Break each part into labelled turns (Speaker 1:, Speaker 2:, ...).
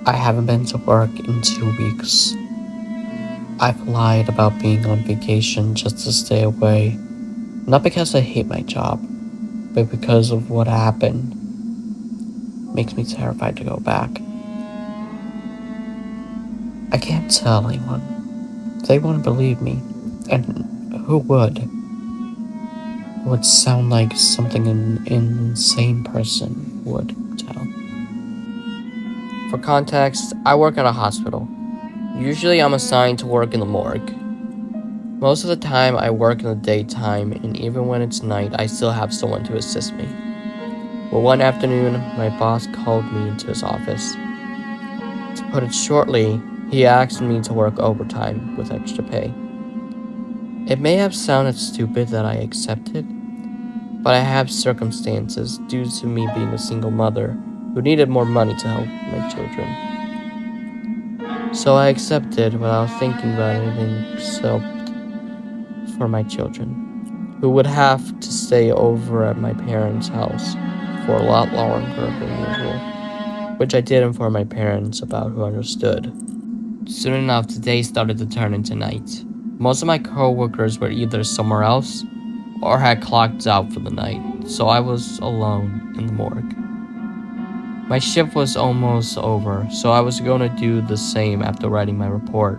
Speaker 1: I haven't been to work in 2 weeks. I've lied about being on vacation just to stay away. Not because I hate my job, but because of what happened. Makes me terrified to go back. I can't tell anyone. They won't believe me. And who would? It would sound like something an insane person would tell. For context, I work at a hospital. Usually I'm assigned to work in the morgue. Most of the time I work in the daytime, and even when it's night, I still have someone to assist me. Well, one afternoon, my boss called me into his office. To put it shortly, he asked me to work overtime with extra pay. It may have sounded stupid that I accepted, but I have circumstances due to me being a single mother who needed more money to help my children. So I accepted without thinking about anything except for my children, who would have to stay over at my parents' house for a lot longer than usual, which I did inform my parents about, who understood. Soon enough, the day started to turn into night. Most of my co-workers were either somewhere else or had clocked out for the night, so I was alone in the morgue. My shift was almost over, so I was going to do the same after writing my report.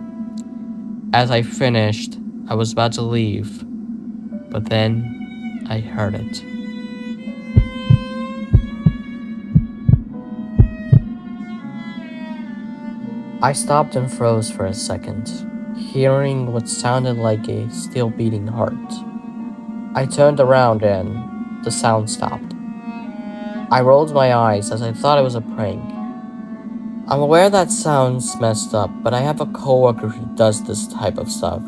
Speaker 1: As I finished, I was about to leave, but then I heard it. I stopped and froze for a second, hearing what sounded like a still beating heart. I turned around and the sound stopped. I rolled my eyes as I thought it was a prank. I'm aware that sounds messed up, but I have a coworker who does this type of stuff.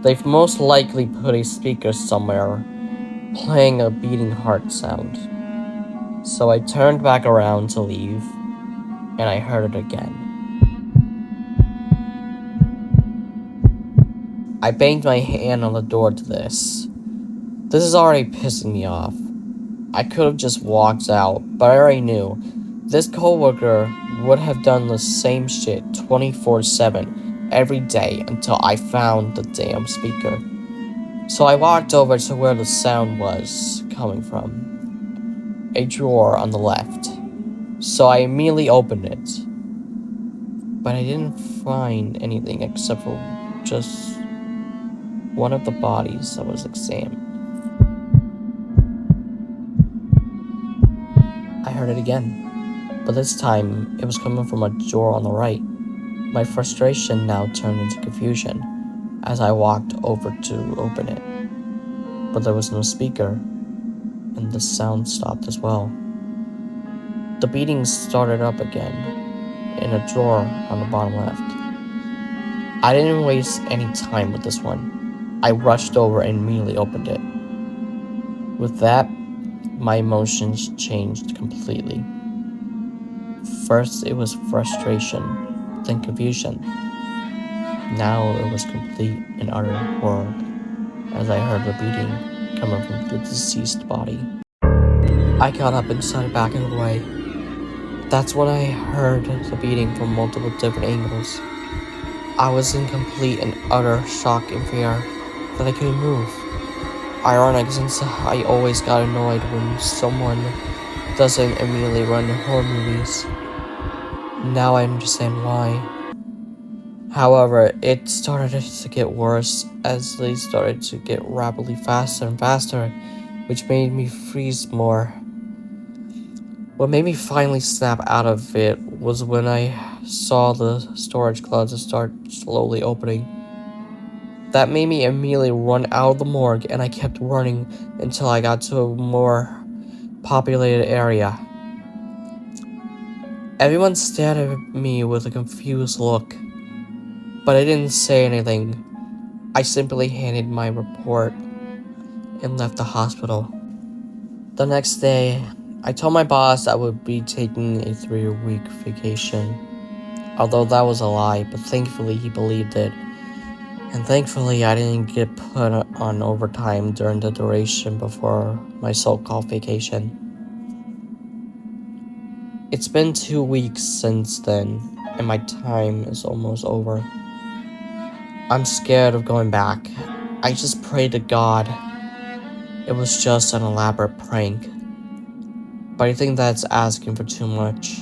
Speaker 1: They've most likely put a speaker somewhere playing a beating heart sound. So I turned back around to leave, and I heard it again. I banged my hand on the door to this. This is already pissing me off. I could have just walked out, but I already knew this coworker would have done the same shit 24/7 every day until I found the damn speaker. So I walked over to where the sound was coming from, a drawer on the left. So I immediately opened it, but I didn't find anything except for just one of the bodies that was examined. I heard it again, but this time it was coming from a drawer on the right. My frustration now turned into confusion as I walked over to open it, but there was no speaker, and the sound stopped as well. The beating started up again in a drawer on the bottom left. I didn't waste any time with this one. I rushed over and immediately opened it. With that, my emotions changed completely. First, it was frustration, then confusion. Now it was complete and utter horror as I heard the beating coming from the deceased body. I got up and started backing away. That's when I heard the beating from multiple different angles. I was in complete and utter shock and fear that I couldn't move. Ironic, since I always got annoyed when someone doesn't immediately run horror movies. Now I understand why. However, it started to get worse as they started to get rapidly faster and faster, which made me freeze more. What made me finally snap out of it was when I saw the storage closet start slowly opening. That made me immediately run out of the morgue, and I kept running until I got to a more populated area. Everyone stared at me with a confused look, but I didn't say anything. I simply handed my report and left the hospital. The next day, I told my boss I would be taking a 3-week vacation, although that was a lie, but thankfully he believed it. And thankfully I didn't get put on overtime during the duration before my so-called vacation. It's been 2 weeks since then, and my time is almost over. I'm scared of going back. I just pray to God it was just an elaborate prank. But I think that's asking for too much.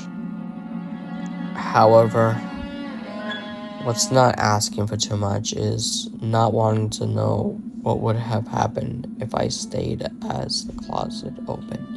Speaker 1: However, what's not asking for too much is not wanting to know what would have happened if I stayed as the closet open.